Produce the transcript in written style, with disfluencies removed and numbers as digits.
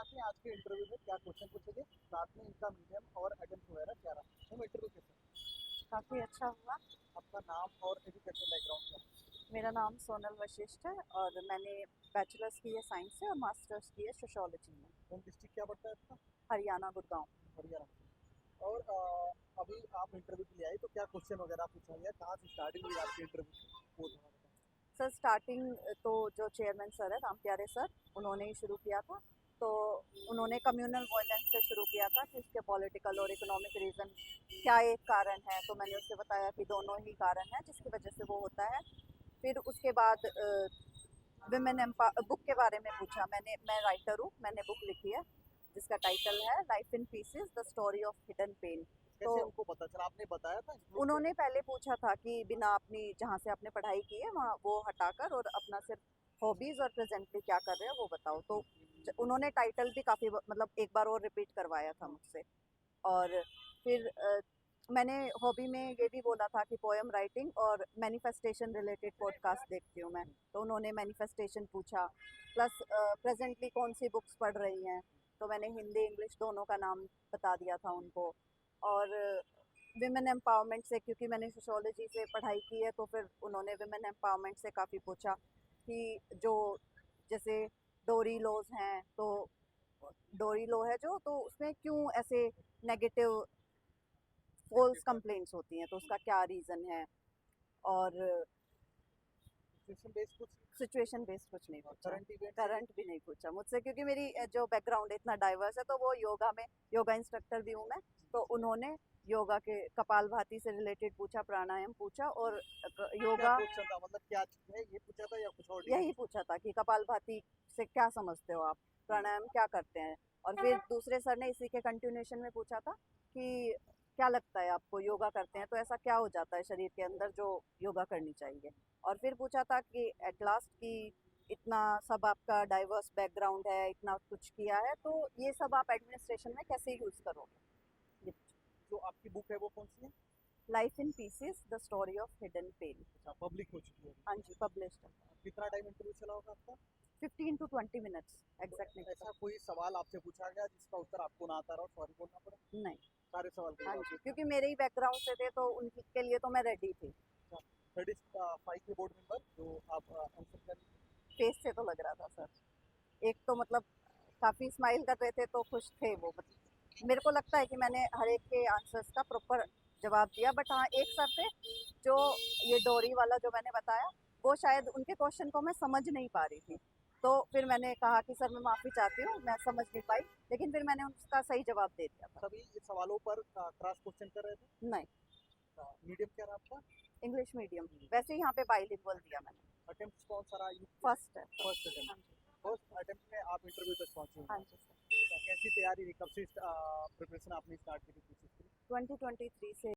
हैं आज के इंटरव्यू में क्या क्वेश्चन पूछेंगे, साथ में इनका मीडियम और अटेम्प्ट वगैरह क्या रहा। हम इंटरव्यू कैसे, काफ़ी अच्छा हुआ। आपका नाम और एजुकेशन बैकग्राउंड क्या है। मेरा नाम सोनल वशिष्ठ है और मैंने बैचलर्स की है साइंस से और मास्टर्स की है सोशोलॉजी में। होम डिस्ट्रिक्ट क्या पड़ता है आपका। हरियाणा गुड़गांव। हरियाणा। और अभी आप इंटरव्यू के लिए आए तो क्या क्वेश्चन वगैरह पूछा गया, कहाँ से स्टार्टिंग हुई आपके इंटरव्यू की, वो थोड़ा बताएं। सर स्टार्टिंग तो जो चेयरमैन सर है राम प्यारे सर, उन्होंने ही शुरू किया था। तो उन्होंने कम्युनल वायलेंस से शुरू किया था कि इसके पॉलिटिकल और इकोनॉमिक रीज़न क्या एक कारण है। तो मैंने उससे बताया कि दोनों ही कारण हैं जिसकी वजह से वो होता है। फिर उसके बाद विमेन एम्पावर बुक के बारे में पूछा। मैं राइटर हूँ, मैंने बुक लिखी है जिसका टाइटल है life in pieces the story of hidden pain. तो कैसे उनको पता चला, आपने बताया था इंक्लूड किया उन्होंने पहले पूछा था कि बिना अपनी जहाँ से आपने पढ़ाई की है वहाँ वो हटाकर और अपना सिर्फ हॉबीज और प्रेजेंटली क्या कर रहे हो वो बताओ। तो उन्होंने टाइटल भी काफ़ी मतलब एक बार और रिपीट करवाया था मुझसे। और फिर मैंने हॉबी में ये भी बोला था कि पोएम राइटिंग और मैनिफेस्टेशन रिलेटेड पॉडकास्ट देखती हूँ मैं। तो उन्होंने मैनिफेस्टेशन पूछा, प्लस प्रेजेंटली कौन सी बुक्स पढ़ रही हैं। तो मैंने हिंदी इंग्लिश दोनों का नाम बता दिया था उनको। और विमेन एम्पावरमेंट से, क्योंकि मैंने सोशोलॉजी से पढ़ाई की है, तो फिर उन्होंने विमेन एम्पावरमेंट से काफ़ी पूछा कि जो जैसे डोरी लॉज हैं, तो डोरी लॉ है जो, तो उसमें क्यों ऐसे नेगेटिव फॉल्स कंप्लेंट्स होती हैं, तो उसका क्या रीज़न है। और सिचुएशन बेस्ड कुछ सिचुएशन बेस्ड कुछ नहीं पूछा। करंट इवेंट से करंट भी नहीं पूछा मुझसे, क्योंकि मेरी जो बैकग्राउंड इतना डाइवर्स है, तो वो योगा में, योगा इंस्ट्रक्टर भी हूँ मैं। तो उन्होंने योगा के कपालभाति से रिलेटेड पूछा, प्राणायाम पूछा और क्या योगा क्वेश्चन था, मतलब क्या चीज है ये पूछा था या कुछ और यही डिटेल। पूछा था कि कपालभाति से क्या समझते हो आप, प्राणायाम क्या करते हैं। और फिर दूसरे सर ने इसी के कंटिन्यूएशन में पूछा था कि क्या लगता है आपको, योगा करते हैं तो ऐसा क्या हो जाता है शरीर के अंदर जो योगा करनी चाहिए। और फिर पूछा था कि एट लास्ट कि इतना सब आपका डाइवर्स बैकग्राउंड है, इतना कुछ किया है, तो ये सब आप एडमिनिस्ट्रेशन में कैसे यूज़ करोगे। जो आपकी बुक है वो कौन सी है। Life in pieces the story of hidden pain. अच्छा, पब्लिक हो चुकी है हाँ अभी। जी, पब्लिश्ड है। कितना टाइम इंटरव्यू चला होगा आपका। 15 to 20 मिनट्स एग्जैक्ट नहीं ऐसा पता। कोई सवाल आपसे पूछा गया जिसका उत्तर आपको ना आता रहा और सॉरी बोलना पड़ा। नहीं। सारे सवाल के हाँ जवाब जी, देते क्योंकि मेरे ही बैकग्राउंड से थे, तो उनके लिए तो मैं रेडी थी। हैं। थर्ड इज 5 के बोर्ड मेंबर जो आप आंसर कर। फेस से तो लग रहा था सर। एक तो मतलब काफ़ी स्माइल कर रहे थे, तो खुश थे वो। मतलब मेरे को लगता है कि मैंने हर एक के आंसर्स का प्रॉपर जवाब दिया। बट हाँ, एक सर थे जो, ये डोरी वाला जो मैंने बताया, वो शायद उनके क्वेश्चन को मैं समझ नहीं पा रही थी। तो फिर मैंने कहा कि सर मैं माफ़ी चाहती हूँ, मैं समझ नहीं पाई। लेकिन फिर मैंने उसका सही जवाब दे दिया था। सभी सवालों पर क्रॉस क्वेश्चन कर रहे थे। नहीं। मीडियम क्या रहा आपका। English medium. वैसे ही यहाँ पे बाइलिंगुअल दिया मैंने। अटेम्प्ट कौन सा रहा फर्स्ट है। First attempt. हाँ जी। फर्स्ट अटेम्प्ट में आप इंटरव्यू तक पहुंचे हाँ हैं। जी सर। कैसी तैयारी रही, कब से प्रिपरेशन आपने स्टार्ट की थी कोशिश की। 2023 से